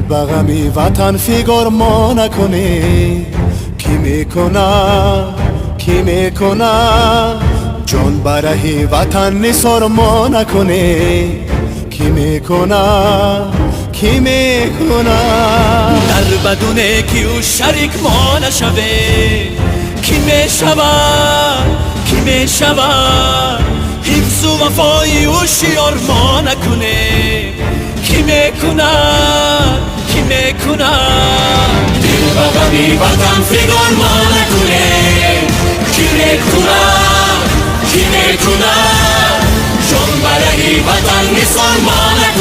بغمی وطن فیگار ما نکنه. کی میکنه جان برای وطن نثار ما نکنه. کی میکنه در بدونه کی او شریک ما نشوه. کی میشود حفظ و وفای او شیار ما نکنه. کی میکنه دل بغمی وطن فیگار ما نکنه. کی میکنه جان برای وطن نثار ما نکنه.